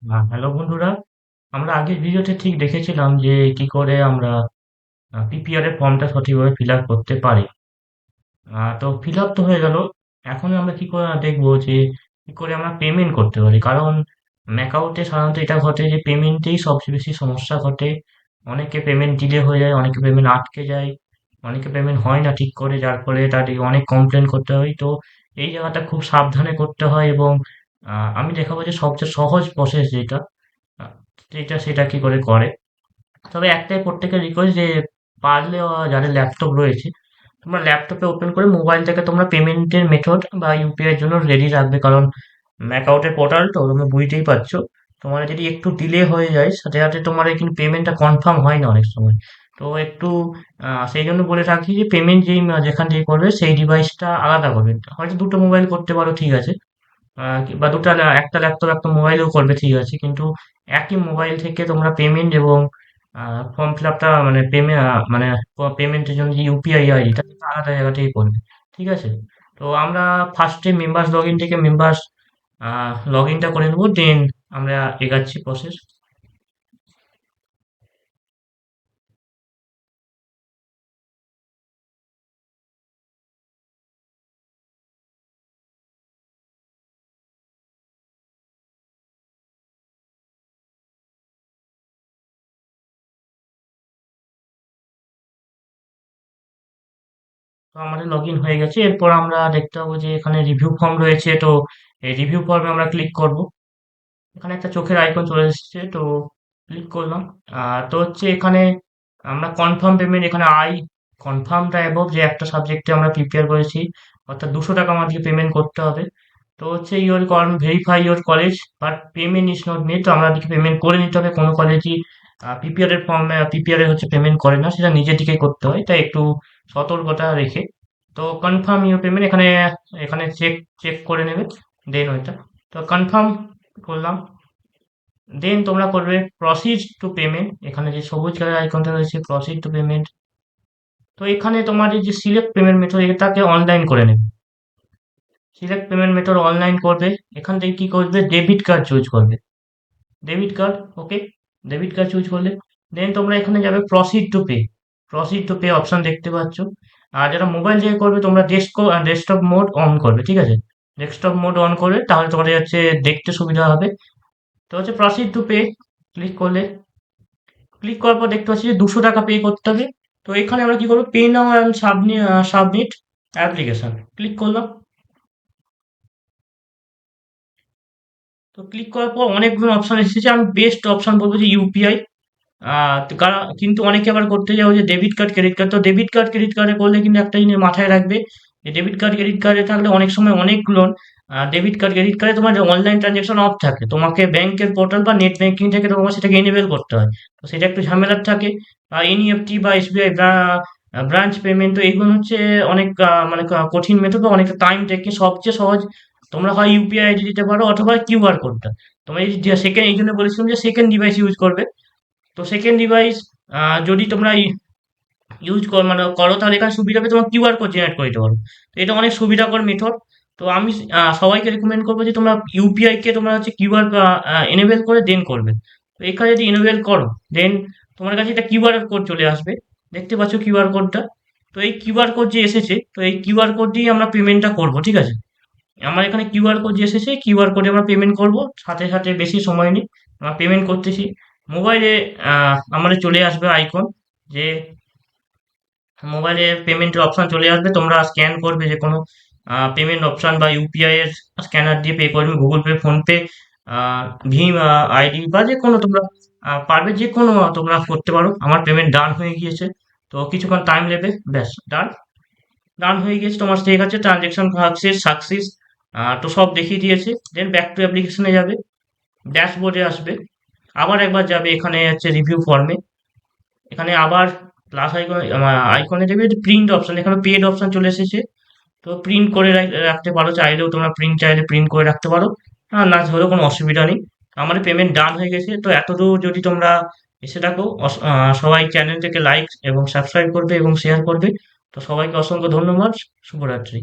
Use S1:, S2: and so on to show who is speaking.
S1: Hello বন্ধুরা, আমরা আগের ভিডিওতে ঠিক দেখেছিলাম যে কি করে আমরা পিপিআর এর ফর্মটা সঠিকভাবে ফিল আপ করতে পারি। তো ফিল আপ তো হয়ে গেল। এখন আমরা কি করে দেখবো যে কি করে আমরা পেমেন্ট করতে পারি, কারণ ম্যাকাউতে সাধারণত এটা ঘটে যে পেমেন্টেই সবচেয়ে বেশি সমস্যা ঘটে। অনেকে পেমেন্ট ডিলে হয়ে যায়, অনেকে পেমেন্ট আটকে যায়, অনেকে পেমেন্ট হয় না ঠিক করে, যার ফলে তাদের অনেক কমপ্লেন করতে হয়। তো এই জায়গাটা খুব সাবধানে করতে হয়, এবং আমি দেখাবো যে সবচেয়ে সহজ প্রসেস যেটা, আ সেটা কি করে করে। তবে একটাই প্রত্যেকের রিকোয়েস্ট যে পারলে যাদের ল্যাপটপ রয়েছে, তোমরা ল্যাপটপে ওপেন করে মোবাইল থেকে তোমরা পেমেন্টের মেথড বা ইউপিআই এর জন্য রেডি রাখবে, কারণ ম্যাকআউটের পোর্টাল তো তোমরা বুঝতেই পারছো। তোমার যদি একটু ডিলে হয়ে যায়, সাথে সাথে তোমার কিন্তু পেমেন্টটা কনফার্ম হয় না অনেক সময়। তো একটু সেই জন্য বলে রাখি যে পেমেন্ট যেখান থেকে করবে সেই ডিভাইসটা আলাদা করবে। হয়তো দুটো মোবাইল করতে পারো, ঠিক আছে, বা একটা ল্যাপটপ একটা মোবাইলেও করবে, ঠিক আছে, কিন্তু একই মোবাইল থেকে তোমরা পেমেন্ট এবং ফর্ম ফিল আপটা মানে মানে পেমেন্টের জন্য যে ইউপিআই আইডি টা কিন্তু আলাদা জায়গা থেকে করবে, ঠিক আছে। তো আমরা ফার্স্টে মেম্বার্স লগ ইন থেকে মেম্বার্স লগ ইনটা করে নেবো, দেন আমরা এগাচ্ছি প্রসেস। তো আমাদের লগ ইন হয়ে গেছে। এরপর আমরা দেখতে পাবো যে এখানে রিভিউ ফর্ম রয়েছে, তো এই রিভিউ ফর্মে আমরা ক্লিক করব। এখানে একটা চোখের আইকন চলে এসেছে, তো ক্লিক করলাম। তো হচ্ছে এখানে আমরা কনফার্ম পেমেন্ট, এখানে কনফার্মটা অ্যাবভ যে একটা সাবজেক্টে আমরা প্রিপেয়ার করেছি, অর্থাৎ 200 টাকা আমাদেরকে পেমেন্ট করতে হবে। তো হচ্ছে your verify your college but payment is not made, তো আমাদেরকে পেমেন্ট করে নিতে হবে। কোনো কলেজই পিপিআর এর ফর্মে পিপিআর এর হচ্ছে পেমেন্ট করে না, সেটা নিজে থেকেই করতে হয়, তাই একটু সতর্কতা রেখে। তো কনফার্ম ইউর পেমেন্ট, এখানে এখানে চেক চেক করে নেবে, দেন ওইটা। তো কনফার্ম করলাম, দেন তোমরা করবে প্রসিড টু পেমেন্ট। এখানে যে সবুজ কালার আইকনটা রয়েছে প্রসিড টু পেমেন্ট, তো এখানে তোমার এই যে সিলেক্ট পেমেন্ট মেথড এটাকে অনলাইন করে নেবে। সিলেক্ট পেমেন্ট মেথড অনলাইন করবে, এখান থেকে কি করবে, ডেবিট কার্ড চুজ করবে। ডেবিট কার্ড, ওকে, ডেবিট কার্ড চুজ করলে দেন তোমরা এখানে যাবে proceed to pay. Proceed to pay option দেখতে পাচ্ছ। আর যারা মোবাইল দিয়ে করবে তোমরা ডেস্কটপ মোড অন করবে, ঠিক আছে। ডেস্কটপ মোড অন করবে, তাহলে তোমাদের হচ্ছে দেখতে সুবিধা হবে। তো হচ্ছে প্রসিড টু পে ক্লিক করলে, ক্লিক করার পর দেখতে পাচ্ছি যে 200 টাকা পে করতে হবে। তো এখানে আমরা কি করবো, pay now and submit application click করলাম। তো ক্লিক করার পর অনেকগুলো অপশন এসেছে, আমি বেস্ট অপশন বলবো যে ইউপিআই। কিন্তু অনেকে আবার করতে যাবো যে ডেবিট কার্ড ক্রেডিট কার্ড, তো ডেবিট কার্ড ক্রেডিট কার্ডে করলে কিন্তু একটা জিনিস মাথায় রাখবে, যে ডেবিট কার্ড ক্রেডিট কার্ডে থাকলে অনেক সময় অনেকগুলো ডেবিট কার্ড ক্রেডিট কার্ডে তোমার অনলাইন ট্রানজাকশন অফ থাকে, তোমাকে ব্যাংকের পোর্টাল বা নেট ব্যাংকিং থেকে তোমার সেটাকে এনেবেল করতে হয়। তো সেটা একটু ঝামেলার থাকে। এনইএফটি বা এসবিআই ব্রাঞ্চ পেমেন্ট, তো এইগুলো হচ্ছে অনেক মানে কঠিন মেথড বা অনেক টাইম টেকে। সবচেয়ে সহজ, তোমরা হয় ইউপিআই আইডি দিতে পারো অথবা কিউআর কোডটা। তোমরা সেকেন্ড, এই জন্য বলেছিলাম যে সেকেন্ড ডিভাইস ইউজ করবে। তো সেকেন্ড ডিভাইস যদি তোমরা ইউজ করো মানে করো, তাহলে এখানে সুবিধা হবে তোমার কিউআর কোড জেনারেট করে দিতে পারো। তো এটা অনেক সুবিধাকর মেথড। তো আমি সবাইকে রেকমেন্ড করবো যে তোমরা ইউপিআই কে তোমরা হচ্ছে কিউআর এনেবেল করে দেন করবে। তো এখানে যদি এনেবেল করো, দেন তোমার কাছে একটা কিউআর কোড চলে আসবে, দেখতে পাচ্ছ কিউআর কোডটা। তো এই কিউআর কোড যে এসেছে, তো এই কিউআর কোড দিয়ে আমরা পেমেন্টটা করবো, ঠিক আছে। আমার এখানে কিউআর কোড যে এসেছে, কিউআর কোডে আমরা পেমেন্ট করব, সাথে সাথে বেশি সময় নেই, আমরা পেমেন্ট করতেছি। মোবাইলে আমাদের চলে আসবে আইকন, যে মোবাইলে পেমেন্টের অপশন চলে আসবে, তোমরা স্ক্যান করবে যে কোনো পেমেন্ট অপশন বা ইউপিআই এর স্ক্যানার দিয়ে পে করবে, গুগল পে, ফোন পে, ভীম আইডি বা যে কোনো তোমরা পারবে, যে কোনো তোমরা করতে পারো। আমার পেমেন্ট ডান হয়ে গিয়েছে, তো কিছুক্ষণ টাইম নেবে, ব্যাস ডান। ডান হয়ে গেছে, তোমার ঠিক আছে, ট্রানজেকশন সাকসেস, তো সব দেখিয়ে দিয়েছে। দেন ব্যাক টু অ্যাপ্লিকেশনে যাবে, ড্যাশবোর্ডে আসবে, আবার একবার যাবে এখানে হচ্ছে রিভিউ ফর্মে। এখানে আবার প্লাস আইকন আইকনে দেবে প্রিন্ট অপশন, এখানে পেড অপশন চলে এসেছে। তো প্রিন্ট করে রাখতে পারো, চাইলেও তোমরা প্রিন্ট চাইলে প্রিন্ট করে রাখতে পারো, আর না হলেও কোনো অসুবিধা নেই। আমাদের পেমেন্ট ডান হয়ে গেছে। তো এতদূর যদি তোমরা এসে থাকো, সবাই চ্যানেলটাকে লাইক এবং সাবস্ক্রাইব করবে এবং শেয়ার করবে। তো সবাইকে অসংখ্য ধন্যবাদ, শুভরাত্রি।